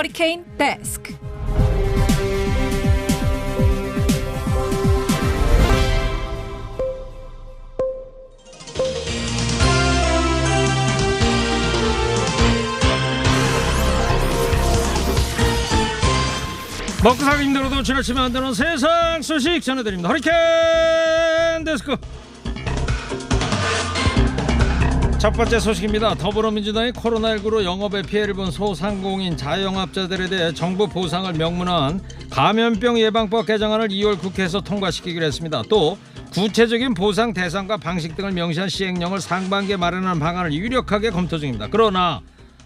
허리케인 데스크. 먹고 살기 힘들어도 지나치면 안 되는 세상 소식 전해드립니다. 허리케인 데스크. 첫 번째 소식입니다. 더불어민주당이 코로나19로 영업에 피해를 본 소상공인 자영업자들에 대해 정부 보상을 명문화한 감염병 예방법 개정안을 2월 국회에서 통과시키기로 했습니다. 또 구체적인 보상 대상과 방식 등을 명시한 시행령을 상반기에 마련하는 방안을 유력하게 검토 중입니다. 그러나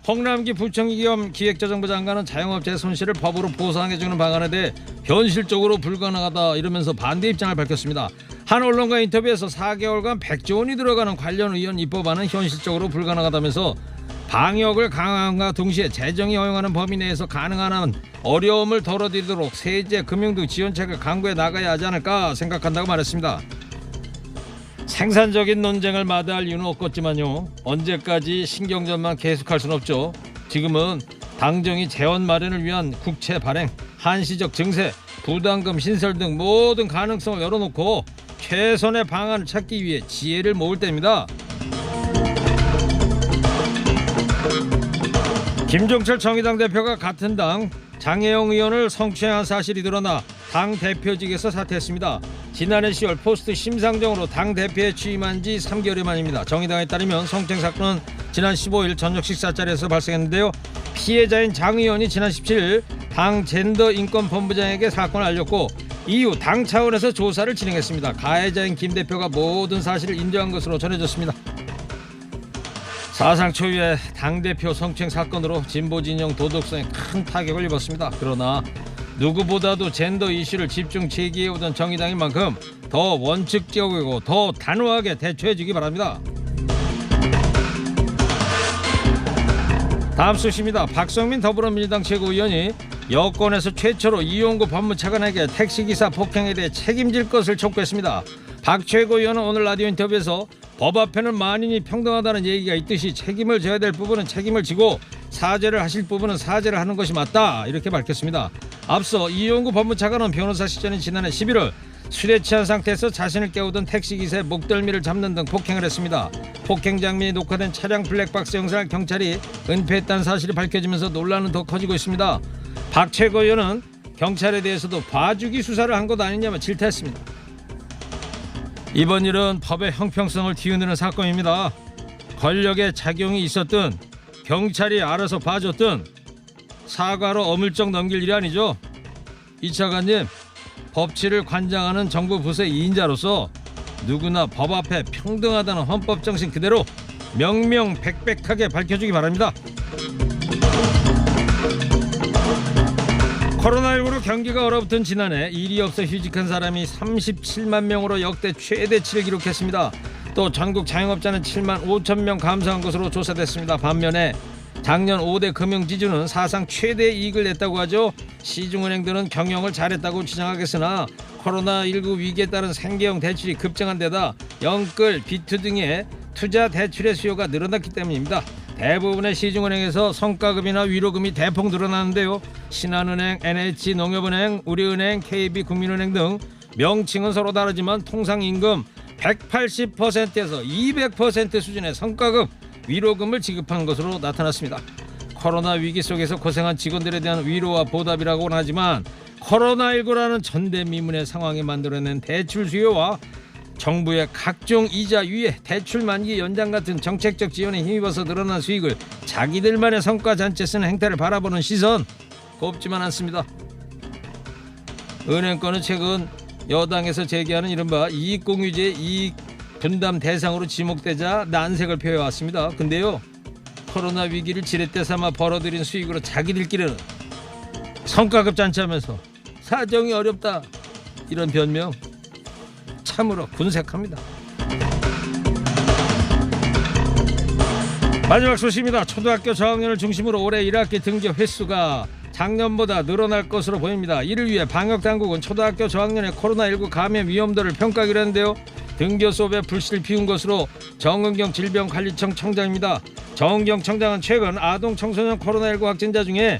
홍남기 부총리 겸 기획재정부 장관은 자영업자의 손실을 법으로 보상해주는 방안에 대해 현실적으로 불가능하다 이러면서 반대 입장을 밝혔습니다. 한 언론과 인터뷰에서 4개월간 100조 원이 들어가는 관련 의원 입법안은 현실적으로 불가능하다면서 방역을 강화함과 동시에 재정이 허용하는 범위 내에서 가능한 한 어려움을 덜어드리도록 세제, 금융 등 지원책을 강구해 나가야 하지 않을까 생각한다고 말했습니다. 생산적인 논쟁을 마다할 이유는 없겠지만요, 언제까지 신경전만 계속할 수는 없죠. 지금은 당정이 재원 마련을 위한 국채 발행, 한시적 증세, 부담금 신설 등 모든 가능성을 열어놓고 최선의 방안을 찾기 위해 지혜를 모을 때입니다. 김종철 정의당 대표가 같은 당 장혜영 의원을 성추행한 사실이 드러나 당 대표직에서 사퇴했습니다. 지난해 10월 포스트 심상정으로 당 대표에 취임한 지 3개월여 만입니다. 정의당에 따르면 성추행 사건은 지난 15일 저녁 식사 자리에서 발생했는데요. 피해자인 장 의원이 지난 17일 당 젠더인권본부장에게 사건을 알렸고 이후 당 차원에서 조사를 진행했습니다. 가해자인 김 대표가 모든 사실을 인정한 것으로 전해졌습니다. 사상 초유의 당대표 성추행 사건으로 진보진영 도덕성에 큰 타격을 입었습니다. 그러나 누구보다도 젠더 이슈를 집중 제기해오던 정의당인 만큼 더 원칙적이고 더 단호하게 대처해주기 바랍니다. 다음 소식입니다. 박성민 더불어민주당 최고위원이 여권에서 최초로 이용구 법무차관에게 택시기사 폭행에 대해 책임질 것을 촉구했습니다. 박 최고위원은 오늘 라디오 인터뷰에서 법 앞에는 만인이 평등하다는 얘기가 있듯이 책임을 져야 될 부분은 책임을 지고 사죄를 하실 부분은 사죄를 하는 것이 맞다 이렇게 밝혔습니다. 앞서 이용구 법무차관은 변호사 시절인 지난해 11월 술에 취한 상태에서 자신을 깨우던 택시기사의 목덜미를 잡는 등 폭행을 했습니다. 폭행 장면이 녹화된 차량 블랙박스 영상을 경찰이 은폐했다는 사실이 밝혀지면서 논란은 더 커지고 있습니다. 박 최고위원은 경찰에 대해서도 봐주기 수사를 한 것 아니냐며 질타했습니다. 이번 일은 법의 형평성을 뒤흔드는 사건입니다. 권력의 작용이 있었든 경찰이 알아서 봐줬든 사과로 어물쩍 넘길 일이 아니죠. 이 차관님, 법치를 관장하는 정부 부서의 2인자로서 누구나 법 앞에 평등하다는 헌법 정신 그대로 명명백백하게 밝혀주기 바랍니다. 코로나19로 경기가 얼어붙은 지난해 일이 없어 휴직한 사람이 37만 명으로 역대 최대치를 기록했습니다. 또 전국 자영업자는 7만 5천 명 감소한 것으로 조사됐습니다. 반면에 작년 5대 금융지주는 사상 최대 이익을 냈다고 하죠. 시중은행들은 경영을 잘했다고 주장하겠으나 코로나19 위기에 따른 생계형 대출이 급증한 데다 영끌, 비투 등의 투자 대출의 수요가 늘어났기 때문입니다. 대부분의 시중은행에서 성과급이나 위로금이 대폭 늘어나는데요. 신한은행, NH농협은행, 우리은행, KB국민은행 등 명칭은 서로 다르지만 통상임금 180%에서 200% 수준의 성과급, 위로금을 지급한 것으로 나타났습니다. 코로나 위기 속에서 고생한 직원들에 대한 위로와 보답이라고는 하지만 코로나19라는 전대미문의 상황이 만들어낸 대출 수요와 정부의 각종 이자 유예, 대출 만기 연장 같은 정책적 지원에 힘입어서 늘어난 수익을 자기들만의 성과 잔치에 쓰는 행태를 바라보는 시선 곱지만 않습니다. 은행권은 최근 여당에서 제기하는 이른바 이익공유제 이익 분담 대상으로 지목되자 난색을 표해왔습니다. 근데요, 코로나 위기를 지렛대 삼아 벌어들인 수익으로 자기들끼리는 성과급 잔치하면서 사정이 어렵다 이런 변명 참으로 군색합니다. 마지막 소식입니다. 초등학교 저학년을 중심으로 올해 1학기 등교 횟수가 작년보다 늘어날 것으로 보입니다. 이를 위해 방역당국은 초등학교 저학년의 코로나19 감염 위험도를 평가하기로 했는데요. 등교 수업에 불씨를 피운 것으로 정은경 질병관리청 청장입니다. 정은경 청장은 최근 아동 청소년 코로나19 확진자 중에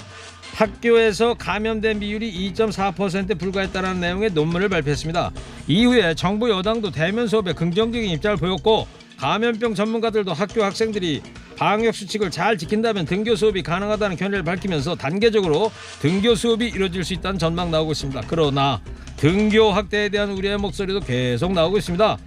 학교에서 감염된 비율이 2.4%에 불과했다는 내용의 논문을 발표했습니다. 이후에 정부 여당도 대면 수업에 긍정적인 입장을 보였고 감염병 전문가들도 학교 학생들이 방역 수칙을 잘 지킨다면 등교 수업이 가능하다는 견해를 밝히면서 단계적으로 등교 수업이 이루어질 수 있다는 전망 나오고 있습니다. 그러나 등교 확대에 대한 우려의 목소리도 계속 나오고 있습니다.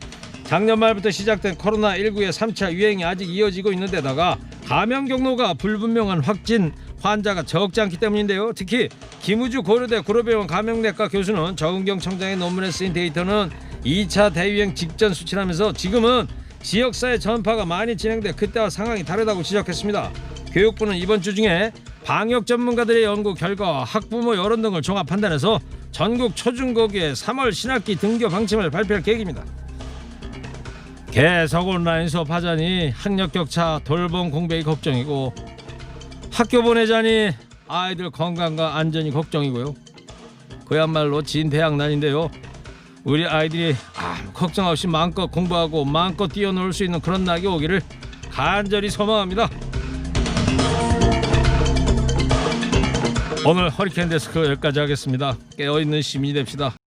작년 말부터 시작된 코로나19의 3차 유행이 아직 이어지고 있는데다가 감염 경로가 불분명한 확진 환자가 적지 않기 때문인데요. 특히 김우주 고려대 구로병원 감염내과 교수는 정은경 청장의 논문에 쓰인 데이터는 2차 대유행 직전 수치라면서 지금은 지역사회 전파가 많이 진행돼 그때와 상황이 다르다고 지적했습니다. 교육부는 이번 주 중에 방역 전문가들의 연구 결과 학부모 여론 등을 종합 판단해서 전국 초중고교의 3월 신학기 등교 방침을 발표할 계획입니다. 계속 온라인 수업하자니 학력 격차 돌봄 공백이 걱정이고 학교 보내자니 아이들 건강과 안전이 걱정이고요. 그야말로 진대양난인데요. 우리 아이들이 걱정 없이 마음껏 공부하고 마음껏 뛰어놀 수 있는 그런 날이 오기를 간절히 소망합니다. 오늘 허리케인 데스크 여기까지 하겠습니다. 깨어있는 시민이 됩시다.